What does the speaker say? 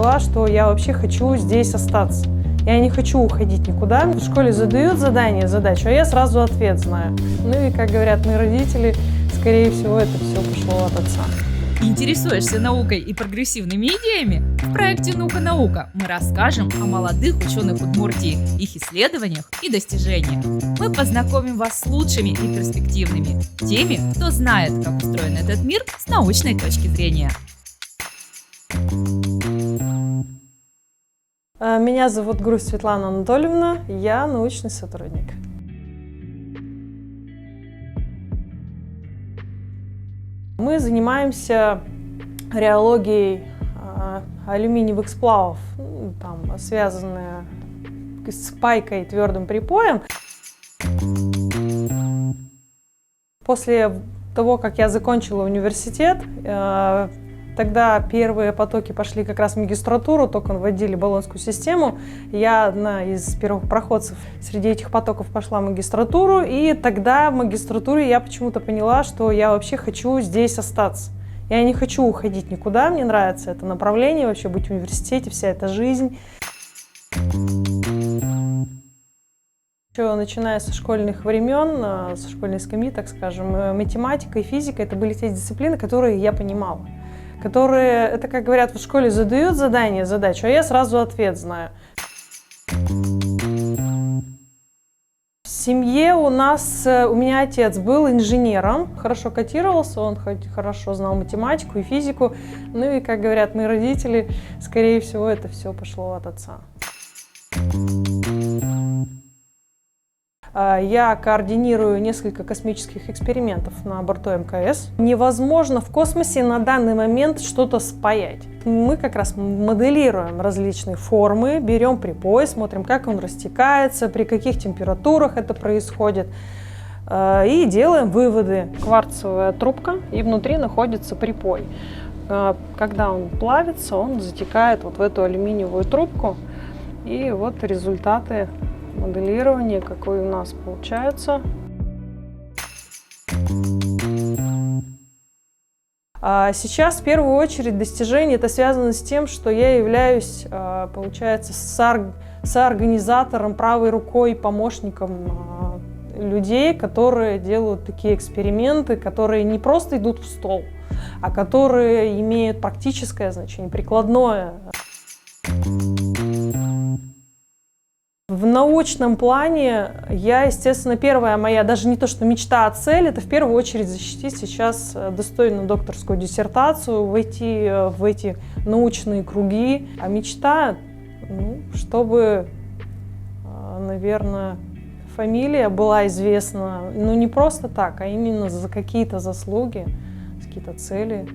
поняла, что я вообще хочу здесь остаться. Я не хочу уходить никуда. В школе задают задачу, а я сразу ответ знаю. Ну и, как говорят мои родители, скорее всего, это все пошло от отца. Интересуешься наукой и прогрессивными идеями? В проекте «Наука-наука» мы расскажем о молодых ученых Удмуртии, их исследованиях и достижениях. Мы познакомим вас с лучшими и перспективными, теми, кто знает, как устроен этот мир с научной точки зрения. Меня зовут Грусть Светлана Анатольевна, я научный сотрудник. Мы занимаемся реологией алюминиевых сплавов, там, связанные с пайкой и твердым припоем. После того, как я закончила университет, тогда первые потоки пошли как раз в магистратуру, только вводили Болонскую систему. Я одна из первых проходцев среди этих потоков пошла в магистратуру, и тогда в магистратуре я почему-то поняла, что я вообще хочу здесь остаться. Я не хочу уходить никуда, мне нравится это направление, вообще быть в университете, вся эта жизнь. Еще начиная со школьных времен, со школьной скамьи, так скажем, математика и физика — это были те дисциплины, которые я понимала. Которые, это, как говорят, в школе задают задачу, а я сразу ответ знаю. В семье у меня отец был инженером, хорошо котировался, он хорошо знал математику и физику. Ну и, как говорят мои родители, скорее всего, это все пошло от отца. Я координирую несколько космических экспериментов на борту МКС. Невозможно в космосе на данный момент что-то спаять. Мы как раз моделируем различные формы, берем припой, смотрим, как он растекается, при каких температурах это происходит, и делаем выводы. Кварцевая трубка, и внутри находится припой. Когда он плавится, он затекает вот в эту алюминиевую трубку, и вот результаты моделирование, какое у нас получается. Сейчас в первую очередь достижение это связано с тем, что я являюсь, получается, соорганизатором, правой рукой, помощником людей, которые делают такие эксперименты, которые не просто идут в стол, а которые имеют практическое значение, прикладное. В научном плане я, естественно, первая моя, даже не то что мечта, а цель, это в первую очередь защитить сейчас достойную докторскую диссертацию, войти в эти научные круги. А мечта, чтобы, наверное, фамилия была известна, не просто так, а именно за какие-то заслуги, какие-то цели.